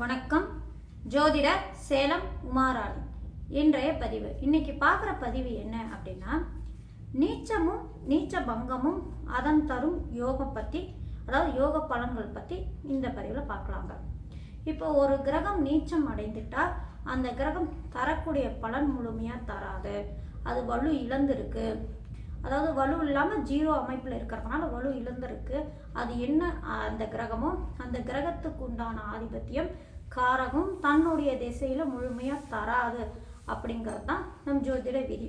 வணக்கம். ஜோதிடர் சேலம் உமாராணி. இன்றைய பதிவு இன்னைக்கு பார்க்குற பதிவு என்ன அப்படின்னா, நீச்சமும் நீச்ச பங்கமும் அதன் தரும் யோகம் பற்றி, அதாவது யோக பலன்கள் பற்றி இந்த பதிவில் பார்க்கலாங்க. இப்போ ஒரு கிரகம் நீச்சம் அடைந்துட்டால் அந்த கிரகம் தரக்கூடிய பலன் முழுமையாக தராது. அது வலு இழந்திருக்கு, அதாவது வலு இல்லாமல் ஜீரோ அமைப்பில் இருக்கிறதுனால வலு இழந்திருக்கு. அது என்ன அந்த கிரகமோ அந்த கிரகத்துக்கு உண்டான ஆதிபத்தியம் காரகம் தன்னுடைய திசையில் முழுமையாக தராது அப்படிங்கிறது தான் நம் ஜோதிட விதி.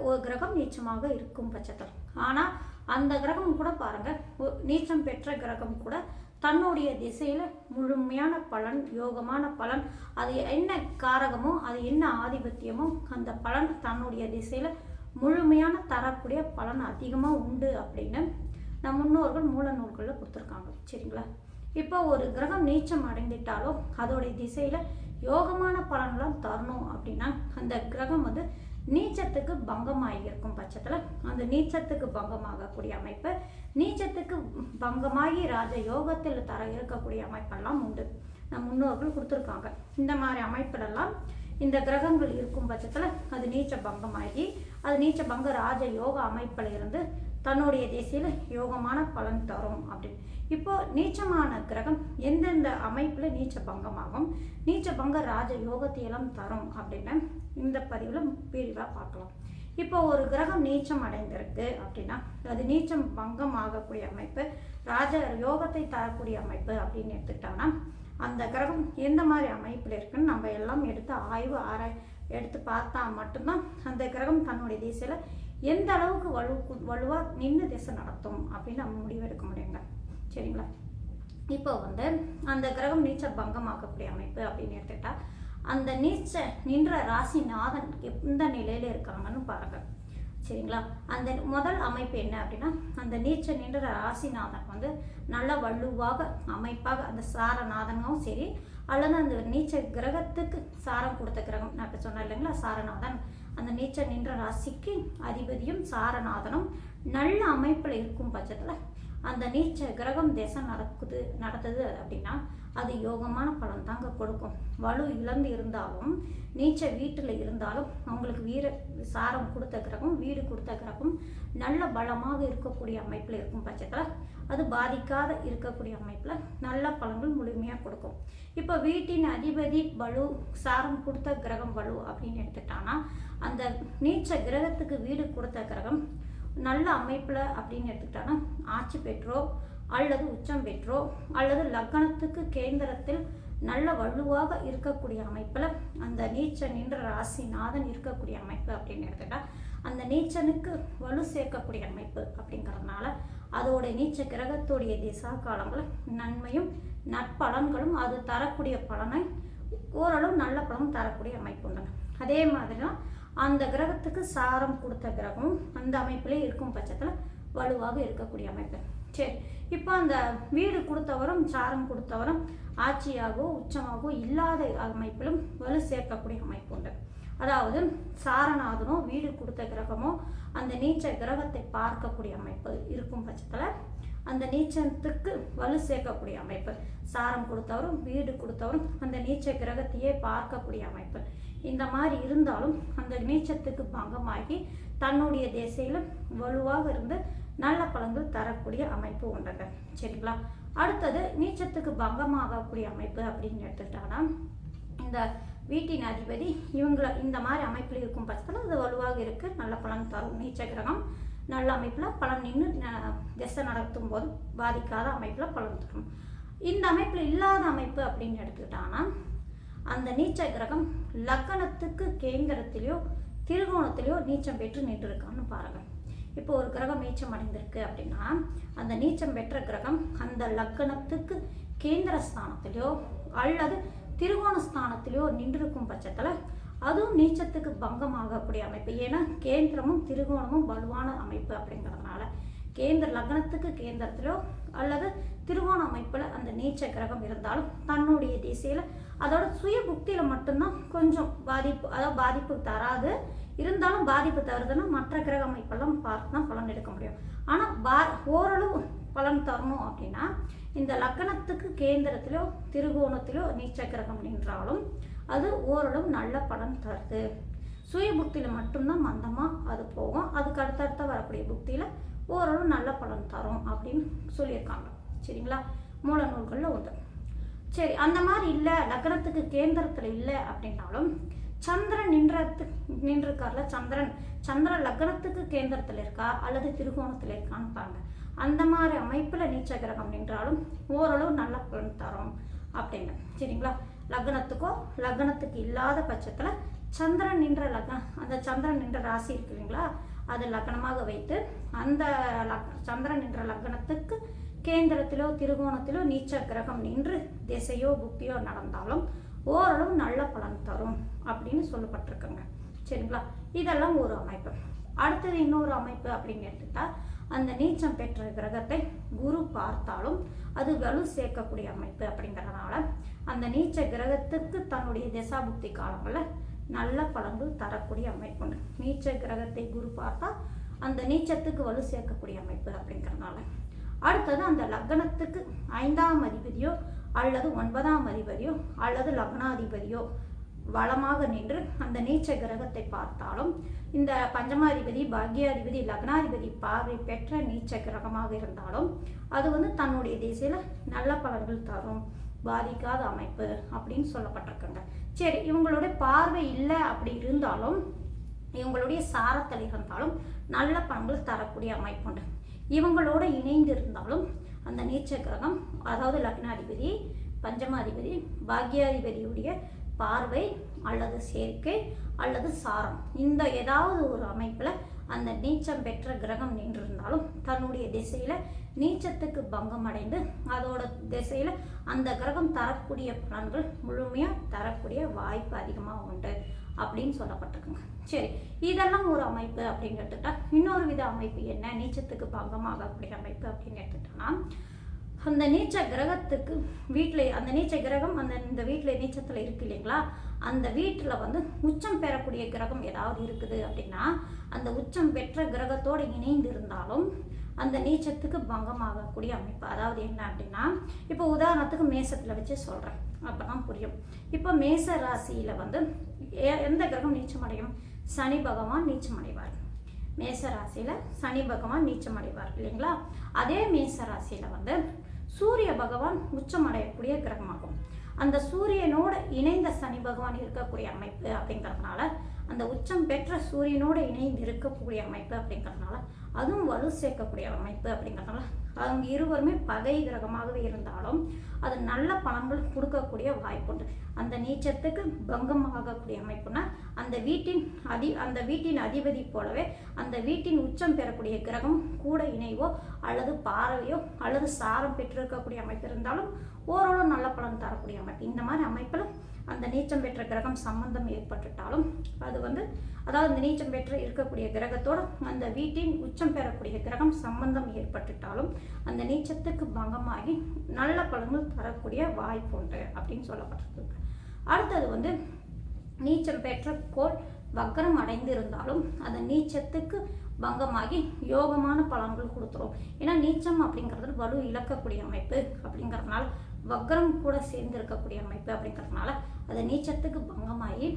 ஒரு கிரகம் நீச்சமாக இருக்கும் பட்சத்தில், ஆனால் அந்த கிரகம் கூட பாருங்கள், நீச்சம் பெற்ற கிரகம் கூட தன்னுடைய திசையில் முழுமையான பலன், யோகமான பலன், அது என்ன காரகமோ அது என்ன ஆதிபத்தியமோ அந்த பலன் தன்னுடைய திசையில் முழுமையான தரக்கூடிய பலன் அதிகமாக உண்டு அப்படின்னு நம் முன்னோர்கள் மூல நூல்களில் கொடுத்துருக்காங்க. சரிங்களா? இப்போ ஒரு கிரகம் நீச்சம் அடைந்துட்டாலோ அதோடைய திசையில் யோகமான பலன்லாம் தரணும் அப்படின்னா அந்த கிரகம் நீச்சத்துக்கு பங்கமாகி இருக்கும் பட்சத்தில், அந்த நீச்சத்துக்கு பங்கமாகக்கூடிய அமைப்பு, நீச்சத்துக்கு பங்கமாகி ராஜ யோகத்தில் இருக்கக்கூடிய அமைப்பெல்லாம் உண்டு. நம் முன்னோர்கள் கொடுத்துருக்காங்க. இந்த மாதிரி அமைப்பிலெல்லாம் இந்த கிரகங்கள் இருக்கும் பட்சத்தில் அது நீச்ச பங்கமாகி, அது நீச்ச பங்க ராஜ யோக அமைப்பில் இருந்து தன்னுடைய திசையில் யோகமான பலன் தரும் அப்படின்னு. இப்போ நீச்சமான கிரகம் எந்தெந்த அமைப்பில் நீச்ச பங்கமாகும், நீச்ச பங்க ராஜ யோகத்தையெல்லாம் தரும் அப்படின்னு இந்த பதிவில் விரிவாக பார்க்கலாம். இப்போ ஒரு கிரகம் நீச்சம் அடைந்திருக்கு அப்படின்னா அது நீச்சம் பங்கம் ஆகக்கூடிய அமைப்பு, ராஜ யோகத்தை தரக்கூடிய அமைப்பு அப்படின்னு எடுத்துக்கிட்டோம்னா அந்த கிரகம் எந்த மாதிரி அமைப்பில் இருக்குன்னு நம்ம எல்லாம் எடுத்து பார்த்தா மட்டும்தான் அந்த கிரகம் தன்னுடைய திசையில் எந்த அளவுக்கு வலுவாக நின்று திசை நடத்தும் அப்படின்னு நம்ம முடிவெடுக்க முடியுங்க. சரிங்களா? இப்போ அந்த கிரகம் நீச்ச பங்கமாக்கக்கூடிய அமைப்பு அப்படின்னு எடுத்துக்கிட்டா அந்த நீச்ச நின்ற ராசிநாதன் எந்த நிலையில் இருக்காங்கன்னு பாருங்க. சரிங்களா? அந்த முதல் அமைப்பு என்ன அப்படின்னா, அந்த நீச்ச நின்ற ராசிநாதன் நல்ல வலுவாக அமைப்பாக அந்த சாரநாதனும் சரி, அல்லது அந்த நீச்ச கிரகத்துக்கு சாரம் கொடுத்த கிரகம், நான் இப்போ சொன்னேன் இல்லைங்களா, சாரநாதன், அந்த நீச்ச நின்ற ராசிக்கு அதிபதியும் சாரநாதனும் நல்ல அமைப்பில் இருக்கும் பட்சத்தில் அந்த நீச்ச கிரகம் திசை நடத்துது அப்படின்னா அது யோகமான பலன் தாங்க கொடுக்கும். வலு இழந்து இருந்தாலும் நீச்ச வீட்டில் இருந்தாலும் அவங்களுக்கு சாரம் கொடுத்த கிரகம், வீடு கொடுத்த கிரகம் நல்ல பலமாக இருக்கக்கூடிய அமைப்பில் இருக்கும் பட்சத்தில் அது பாதிக்காத இருக்கக்கூடிய அமைப்பில் நல்ல பலன்கள் முழுமையாக கொடுக்கும். இப்போ வீட்டின் அதிபதி வலு, சாரம் கொடுத்த கிரகம் வலு அப்படின்னு எடுத்துட்டான்னா அந்த நீச்ச கிரகத்துக்கு வீடு கொடுத்த கிரகம் நல்ல அமைப்பில் அப்படின்னு எடுத்துக்கிட்டான்னா ஆட்சி பெற்றோ அல்லது உச்சம் பெற்றோ அல்லது லக்னத்துக்கு கேந்திரத்தில் நல்ல வலுவாக இருக்கக்கூடிய அமைப்பில் அந்த நீச்ச நின்ற ராசிநாதன் இருக்கக்கூடிய அமைப்பு அப்படின்னு எடுத்துக்கிட்டா அந்த நீச்சனுக்கு வலு சேர்க்கக்கூடிய அமைப்பு அப்படிங்கிறதுனால அதோட நீச்ச கிரகத்துடைய திசா காலங்கள் நன்மையும் நற்பலன்களும் அது தரக்கூடிய பலனை ஓரளவு நல்ல பலன் தரக்கூடிய அமைப்பு உண்டுங்க. அதே மாதிரி தான் அந்த கிரகத்துக்கு சாரம் கொடுத்த கிரகம் அந்த அமைப்பிலே இருக்கும் பட்சத்தில் வலுவாக இருக்கக்கூடிய அமைப்பு. சரி, இப்போ அந்த வீடு கொடுத்தவரும் சாரம் கொடுத்தவரும் ஆட்சியாகவோ உச்சமாகவோ இல்லாத அமைப்பிலும் வலு சேர்க்கக்கூடிய அமைப்பு உண்டு. அதாவது சாரநாதனோ வீடு கொடுத்த கிரகமோ அந்த நீச்ச கிரகத்தை பார்க்கக்கூடிய அமைப்பு இருக்கும் பட்சத்தில் அந்த நீச்சத்துக்கு வலு சேர்க்கக்கூடிய அமைப்பு, சாரம் கொடுத்தவரும் வீடு கொடுத்தவரும் அந்த நீச்ச கிரகத்தையே பார்க்கக்கூடிய அமைப்பு, இந்த மாதிரி இருந்தாலும் அந்த நீச்சத்துக்கு பங்கமாகி தன்னுடைய திசையில் வலுவாக இருந்து நல்ல பலன்கள் தரக்கூடிய அமைப்பு உண்டுங்க. சரிங்களா? அடுத்தது நீச்சத்துக்கு பங்கமாகக்கூடிய அமைப்பு அப்படின்னு எடுத்துக்கிட்டாங்கன்னா இந்த வீட்டின் அதிபதி இந்த மாதிரி அமைப்பில் இருக்கும் பட்சத்தில் அது வலுவாக இருக்கு, நல்ல பலன் தரும். நீச்ச கிரகம் நல்ல அமைப்பில் பலன் நின்று திசை நடத்தும் போது பாதிக்காத அமைப்பில் பலன் தரும். இந்த அமைப்பில் இல்லாத அமைப்பு அப்படின்னு எடுத்துக்கிட்டாங்கன்னா அந்த நீச்ச கிரகம் லக்னத்துக்கு கேந்திரத்திலையோ திரிகோணத்திலையோ நீச்சம் பெற்று நின்று இருக்கான்னு பாருங்கள். இப்போ ஒரு கிரகம் நீச்சம் அடைந்திருக்கு அப்படின்னா அந்த நீச்சம் பெற்ற கிரகம் அந்த லக்னத்துக்கு கேந்திர ஸ்தானத்திலையோ அல்லது திரிகோண ஸ்தானத்திலையோ நின்றிருக்கும் பட்சத்தில் அதுவும் நீச்சத்துக்கு பங்கமாகக்கூடிய அமைப்பு. ஏன்னா கேந்திரமும் திரிகோணமும் வலுவான அமைப்பு அப்படிங்கிறதுனால லக்னத்துக்கு கேந்திரத்திலோ அல்லது திரிகோண அமைப்பில் அந்த நீச்ச கிரகம் இருந்தாலும் தன்னுடைய திசையில் அதோட சுய புக்தியில் மட்டும்தான் கொஞ்சம் பாதிப்பு தராது. இருந்தாலும் பாதிப்பு தருதுன்னா மற்ற கிரக அமைப்பெல்லாம் பார்த்து தான் பலன் எடுக்க முடியும். ஆனால் ஓரளவு பலன் தரணும் அப்படின்னா இந்த லக்னத்துக்கு கேந்திரத்திலோ திரிகோணத்திலோ நீச்ச கிரகம் நின்றாலும் அது ஓரளவு நல்ல பலன் தருது. சுய புக்தியில் மட்டும்தான் மந்தமாக அது போகும். அதுக்கு அடுத்தடுத்த வரக்கூடிய புக்தியில் ஓரளவு நல்ல பலன் தரும் அப்படின்னு சொல்லியிருக்காங்க. சரிங்களா, மூல நூல்களில் உண்டு. சரி, அந்த மாதிரி இல்லை, லக்னத்துக்கு கேந்திரத்தில் இல்லை அப்படின்னாலும் சந்திரன் நின்றுருக்கார்ல, சந்திரன் லக்னத்துக்கு கேந்திரத்தில் இருக்கா அல்லது திரிகோணத்தில் இருக்கான்னு பாருங்க. அந்த மாதிரி அமைப்பில் நீச்ச கிரகம் நின்றாலும் ஓரளவு நல்ல பலன் தரும் அப்படின்னு. சரிங்களா, லக்னத்துக்கு இல்லாத பட்சத்தில் சந்திரன் நின்ற அந்த சந்திரன் நின்ற ராசி இருக்கு இல்லைங்களா, அதை லக்னமாக வைத்து அந்த சந்திரன் நின்ற லக்னத்துக்கு கேந்திரத்திலோ திரிகோணத்திலோ நீச்ச கிரகம் நின்று திசையோ புக்தியோ நடந்தாலும் ஓரளவு நல்ல பலன் தரும் அப்படின்னு சொல்லப்பட்டிருக்குங்க. சரிங்களா, இதெல்லாம் ஒரு அமைப்பு. அடுத்தது இன்னொரு அமைப்பு அப்படின்னு எடுத்துக்கிட்டா, அந்த நீச்சம் பெற்ற கிரகத்தை குரு பார்த்தாலும் அது வலு சேர்க்கக்கூடிய அமைப்பு அப்படிங்கிறதுனால அந்த நீச்ச கிரகத்துக்கு தன்னுடைய திசாபுக்தி காலங்களில் நல்ல பலன்கள் தரக்கூடிய அமைப்பு உண்டு. நீச்ச கிரகத்தை குரு பார்த்தா அந்த நீச்சத்துக்கு வலு சேர்க்கக்கூடிய அமைப்பு அப்படிங்கிறதுனால. அடுத்தது அந்த லக்னத்துக்கு 5ஆம் அதிபதியோ அல்லது 9ஆம் அதிபதியோ அல்லது லக்னாதிபதியோ வளமாக நின்று அந்த நீச்ச கிரகத்தை பார்த்தாலும் இந்த பஞ்சமாதிபதி, பாக்யாதிபதி, லக்னாதிபதி பார்வை பெற்ற நீச்ச கிரகமாக இருந்தாலும் அது தன்னுடைய திசையில் நல்ல பலன்கள் தரும், பாதிக்காத அமைப்பு அப்படின்னு சொல்லப்பட்டிருக்காங்க. சரி, இவங்களுடைய பார்வை இல்லை அப்படி இருந்தாலும் இவங்களுடைய சாரத்தில் இருந்தாலும் நல்ல பலன்கள் தரக்கூடிய அமைப்பு உண்டு. இவங்களோட இணைந்து இருந்தாலும் அந்த நீச்ச கிரகம், அதாவது லக்னாதிபதி, பஞ்சமாதிபதி, பாக்யாதிபதியுடைய பார்வை அல்லது சேர்க்கை அல்லது சாரம், இந்த ஏதாவது ஒரு அமைப்பில் அந்த நீச்சம் பெற்ற கிரகம் நின்றிருந்தாலும் தன்னுடைய திசையில் நீச்சத்துக்கு பங்கம் அடைந்து அதோட திசையில் அந்த கிரகம் தரக்கூடிய பலன்கள் முழுமையாக தரக்கூடிய வாய்ப்பு அதிகமாக உண்டு அப்படின்னு சொல்லப்பட்டிருக்குங்க. சரி, இதெல்லாம் ஒரு அமைப்பு அப்படின்னு எடுத்துக்கிட்டா இன்னொரு வித அமைப்பு என்ன, நீச்சத்துக்கு பங்கமாகக்கூடிய அமைப்பு அப்படின்னு எடுத்துக்கிட்டோம்னா, அந்த நீச்ச கிரகத்துக்கு வீட்டில் அந்த நீச்ச கிரகம் இந்த வீட்டில் நீச்சத்தில் இருக்கு இல்லைங்களா, அந்த வீட்டில் உச்சம் பெறக்கூடிய கிரகம் ஏதாவது இருக்குது அப்படின்னா அந்த உச்சம் பெற்ற கிரகத்தோடு இணைந்து இருந்தாலும் அந்த நீச்சத்துக்கு பங்கமாகக்கூடிய அமைப்பு. அதாவது என்ன அப்படின்னா, இப்போ உதாரணத்துக்கு மேசத்தில் வச்சு சொல்கிறேன், அப்போ தான் புரியும். இப்போ மேச ராசியில் எந்த கிரகம் நீச்சமடையும்? சனி பகவான் நீச்சமடைவார். மேச ராசியில் சனி பகவான் நீச்சமடைவார் இல்லைங்களா. அதே மேச ராசியில் சூரிய பகவான் உச்சமடையக்கூடிய கிரகமாகும். அந்த சூரியனோட இணைந்த சனி பகவான் இருக்கக்கூடிய அமைப்பு அப்படிங்கிறதுனால அந்த உச்சம் பெற்ற சூரியனோடு இணைந்து இருக்கக்கூடிய அமைப்பு அப்படிங்கிறதுனால அதுவும் வலு சேர்க்கக்கூடிய அமைப்பு அப்படிங்கிறதுனால அவங்க இருவருமே பகை கிரகமாகவே இருந்தாலும் அது நல்ல பலன்கள் கொடுக்கக்கூடிய வாய்ப்புண்டு. அந்த நீச்சத்துக்கு பங்கம் ஆகக்கூடிய அமைப்புனா அந்த வீட்டின் அதிபதி போலவே அந்த வீட்டின் உச்சம் பெறக்கூடிய கிரகம் கூட இணைவோ அல்லது பார்வையோ அல்லது சாரம் பெற்றிருக்கக்கூடிய அமைப்பு இருந்தாலும் ஓரளவு நல்ல பலன் தரக்கூடிய அமைப்பு. இந்த மாதிரி அமைப்பில் அந்த நீச்சம் பெற்ற கிரகம் சம்பந்தம் ஏற்பட்டுட்டாலும் அது அதாவது இந்த நீச்சம் பெற்று இருக்கக்கூடிய கிரகத்தோடு அந்த வீட்டின் உச்சம் பெறக்கூடிய கிரகம் சம்பந்தம் ஏற்பட்டுட்டாலும் அந்த நீச்சத்துக்கு பங்கமாகி நல்ல பலன்கள் தரக்கூடிய வாய்ப்பு உண்டு அப்படின்னு சொல்லப்பட்டிருக்கு. அடுத்தது நீச்சம் பெற்ற கோள் வக்கரம் அடைந்து இருந்தாலும் அந்த நீச்சத்துக்கு பங்கமாகி யோகமான பலன்கள் கொடுத்துரும். ஏன்னா நீச்சம் அப்படிங்கிறது வலு இழக்கக்கூடிய அமைப்பு அப்படிங்கிறதுனால வக்கரம் கூட சேர்ந்து இருக்கக்கூடிய அமைப்பு அப்படிங்கிறதுனால அது நீச்சத்துக்கு பங்கமாகி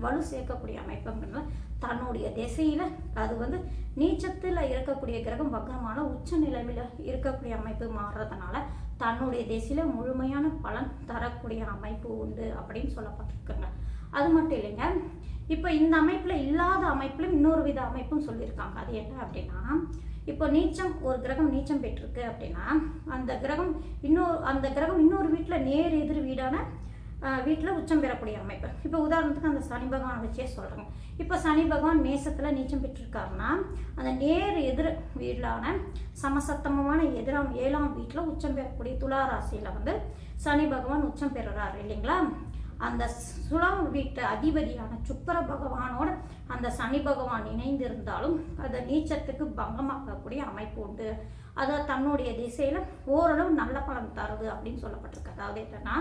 வலு சேர்க்கக்கூடிய அமைப்புங்கிறதுனால தன்னுடைய திசையில் அது நீச்சத்தில் இருக்கக்கூடிய கிரகம் வக்கரமான உச்ச நிலைமையில் இருக்கக்கூடிய அமைப்பு மாறுறதுனால தன்னுடைய திசையில் முழுமையான பலன் தரக்கூடிய அமைப்பு உண்டு அப்படின்னு சொல்லப்பட்டிருக்குங்க. அது மட்டும் இல்லைங்க, இப்போ இந்த அமைப்பில் இல்லாத அமைப்பிலும் இன்னொரு வித அமைப்பும் சொல்லியிருக்காங்க. அது என்ன அப்படின்னா, இப்போ ஒரு கிரகம் நீச்சம் பெற்றிருக்கு அப்படின்னா அந்த கிரகம் இன்னொரு வீட்டில் நேர் எதிர் வீடான வீட்டில் உச்சம் பெறக்கூடிய அமைப்பு. இப்போ உதாரணத்துக்கு அந்த சனி பகவானை வச்சே சொல்கிறேங்க. இப்போ சனி பகவான் மேசத்தில் நீச்சம் பெற்றிருக்காருன்னா அந்த நேர் எதிர் வீடான சமசத்தமமான 7ஆம் வீட்டில் உச்சம் பெறக்கூடிய துலா ராசியில் சனி பகவான் உச்சம் பெறுறாரு இல்லைங்களா. அந்த சுலாம் வீட்டு அதிபதியான சுக்கிர பகவானோட அந்த சனி பகவான் இணைந்து இருந்தாலும் அதை நீச்சத்துக்கு பங்கமாக்கக்கூடிய அமைப்பு உண்டு. அதை தன்னுடைய திசையில் ஓரளவு நல்ல பலன் தருது அப்படின்னு சொல்லப்பட்டிருக்கு. அதாவது என்னன்னா,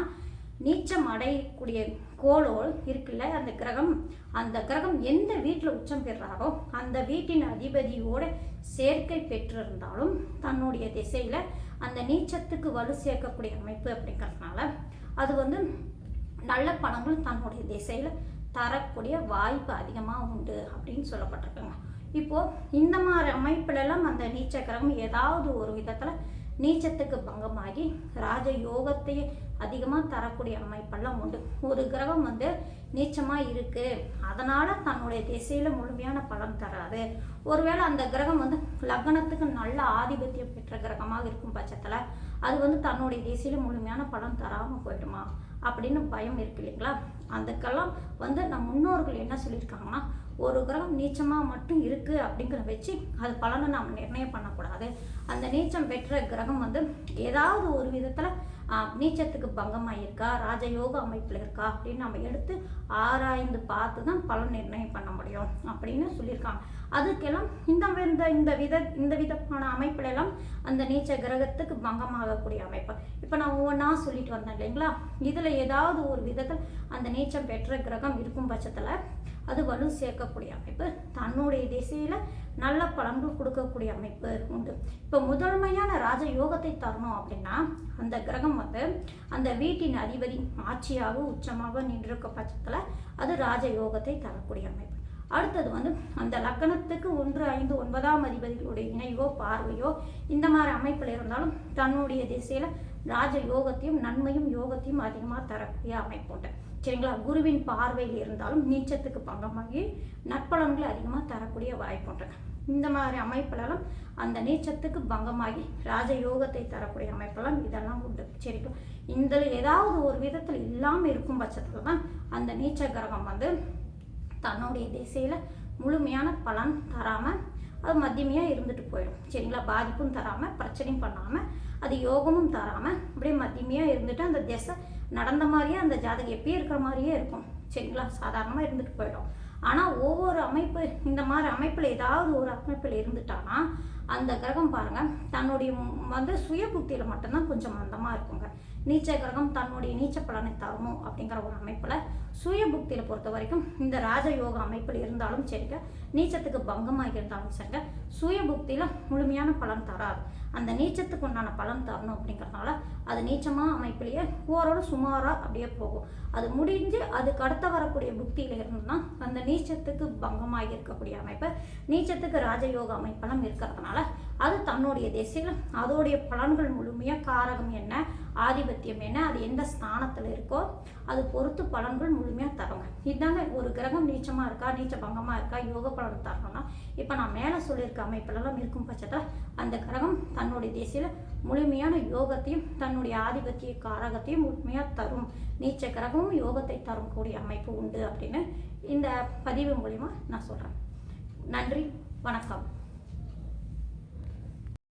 நீச்சம் அடையக்கூடிய கோளோல் இருக்குல்ல அந்த கிரகம் எந்த வீட்டில் உச்சம் பெறாரோ அந்த வீட்டின் அதிபதியோட சேர்க்கை பெற்றிருந்தாலும் தன்னுடைய திசையில் அந்த நீச்சத்துக்கு வலு சேர்க்கக்கூடிய அமைப்பு அப்படிங்கிறதுனால அது வந்து நல்ல பலன்கள் தன்னுடைய திசையில் தரக்கூடிய வாய்ப்பு அதிகமாக உண்டு அப்படின்னு சொல்லப்பட்டிருக்குங்க. இப்போது இந்த மாதிரி அமைப்புலெல்லாம் அந்த நீச்ச கிரகம் ஏதாவது ஒரு விதத்தில் நீச்சத்துக்கு பங்கமாகி ராஜ யோகத்தையே அதிகமாக தரக்கூடிய அமைப்பெல்லாம் உண்டு. ஒரு கிரகம் வந்து நீச்சமாக இருக்குது, அதனால் தன்னுடைய திசையில் முழுமையான பலன் தராது. ஒருவேளை அந்த கிரகம் வந்து லக்னத்துக்கு நல்ல ஆதிபத்தியம் பெற்ற கிரகமாக இருக்கும் பட்சத்தில் அது வந்து தன்னுடைய திசையில் முழுமையான பலன் தராமல் போயிடுமா அப்படின்னு பயம் இருக்கு இல்லைங்களா? அதுக்கெல்லாம் வந்து நம் முன்னோர்கள் என்ன சொல்லியிருக்காங்கன்னா, ஒரு கிரகம் நீச்சமாக மட்டும் இருக்குது அப்படிங்கிறத வச்சு அது பலனை நாம் நிர்ணயம் பண்ணக்கூடாது. அந்த நீச்சம் பெற்ற கிரகம் வந்து ஏதாவது ஒரு விதத்தில் நீச்சத்துக்கு பங்கமாக இருக்கா, ராஜயோக அமைப்பில் இருக்கா அப்படின்னு நம்ம எடுத்து ஆராய்ந்து பார்த்து தான் பலன் நிர்ணயம் பண்ண முடியும் அப்படின்னு சொல்லியிருக்காங்க. அதுக்கெல்லாம் இந்த விதமான அமைப்புலெல்லாம் அந்த நீச்ச கிரகத்துக்கு பங்கமாகக்கூடிய அமைப்பு இப்போ நான் ஒவ்வொன்றா சொல்லிட்டு வந்தேன் இல்லைங்களா? இதில் ஏதாவது ஒரு விதத்தில் அந்த நீச்சம் பெற்ற கிரகம் இருக்கும் பட்சத்தில் அது வலு சேர்க்கக்கூடிய அமைப்பு, தன்னுடைய திசையில் நல்ல பலன்கள் கொடுக்கக்கூடிய அமைப்பு உண்டு. இப்போ முதன்மையான ராஜ யோகத்தை தரணும் அப்படின்னா அந்த கிரகம் வந்து அந்த வீட்டின் அதிபதி ஆட்சியாக உச்சமாக நின்றிருக்க பட்சத்தில் அது ராஜ யோகத்தை தரக்கூடிய அமைப்பு. அடுத்தது வந்து அந்த லக்கணத்துக்கு 1, 5, 9ஆம் அதிபதிகளுடைய இணைவோ பார்வையோ இந்த மாதிரி அமைப்பில் இருந்தாலும் தன்னுடைய திசையில் ராஜ யோகத்தையும் நன்மையும் யோகத்தையும் அதிகமாக தரக்கூடிய அமைப்பு உண்டு. சரிங்களா? குருவின் பார்வையில் இருந்தாலும் நீச்சத்துக்கு பங்கமாகி நற்பலன்களை அதிகமாக தரக்கூடிய வாய்ப்பு உண்டு. இந்த மாதிரி அமைப்புலலாம் அந்த நீச்சத்துக்கு பங்கமாகி ராஜயோகத்தை தரக்கூடிய அமைப்பெல்லாம் இதெல்லாம் உண்டு. சரிங்களா? இந்த ஏதாவது ஒரு விதத்தில் இல்லாமல் இருக்கும் பட்சத்தில் தான் அந்த நீச்ச கிரகம் வந்து தன்னுடைய திசையில் முழுமையான பலன் தராமல் அது மத்தியமையாக இருந்துட்டு போயிடும். சரிங்களா? பாதிப்பும் தராமல் பிரச்சனையும் பண்ணாமல் அது யோகமும் தராமல் அப்படியே மத்தியமையாக இருந்துட்டு அந்த திசை நடந்த மாதிரியே அந்த ஜாதகம் எப்பயே இருக்கிற மாதிரியே இருக்கும். சரிங்களா? சாதாரணமாக இருந்துட்டு போயிடும். ஆனால் ஒவ்வொரு அமைப்பு இந்த மாதிரி அமைப்பில் ஏதாவது ஒரு அமைப்பில் இருந்துட்டான்னா அந்த கிரகம் பாருங்கள் தன்னுடைய வந்து சுய புத்தியில் மட்டும்தான் கொஞ்சம் மந்தமாக இருக்குங்க. நீச்ச கிரகம் தன்னுடைய நீச்ச பலனை தரணும் அப்படிங்கிற ஒரு அமைப்பில் சுய புக்தியில் பொறுத்த வரைக்கும் இந்த ராஜயோக அமைப்பில் இருந்தாலும் சரிங்க, நீச்சத்துக்கு பங்கமாக இருந்தாலும் சரிங்க, சுய புக்தியில் முழுமையான பலன் தராது. அந்த நீச்சத்துக்கு உண்டான பலன் தரணும் அப்படிங்கிறதுனால அது நீச்சமாக அமைப்பிலேயே ஓரளவு சுமாராக அப்படியே போகும். அது முடிஞ்சு அதுக்கு அடுத்த வரக்கூடிய புக்தியில் இருந்ததுன்னா அந்த நீச்சத்துக்கு பங்கமாக இருக்கக்கூடிய அமைப்பு, நீச்சத்துக்கு ராஜயோக அமைப்பெல்லாம் இருக்கிறதுனால அது தன்னுடைய திசையில் அதோடைய பலன்கள் முழுமையாக காரகம் என்ன, ஆதிபத்தியம் என்ன, அது எந்த ஸ்தானத்தில் இருக்கோ அது பொறுத்து பலன்கள் முழுமையாக தருங்க. இதுதாங்க ஒரு கிரகம் நீச்சமாக இருக்கா, நீச்ச பங்கமாக இருக்கா, யோக பலன் தரணும்னா இப்போ நான் மேலே சொல்லியிருக்க அமைப்பிலெல்லாம் இருக்கும் பட்சத்தில் அந்த கிரகம் தன்னுடைய திசையில் முழுமையான யோகத்தையும் தன்னுடைய ஆதிபத்திய காரகத்தையும் முழுமையாக தரும். நீச்ச கிரகமும் யோகத்தை தரும் கூடிய அமைப்பு உண்டு அப்படின்னு இந்த பதிவு மூலிமா நான் சொல்கிறேன். நன்றி, வணக்கம்.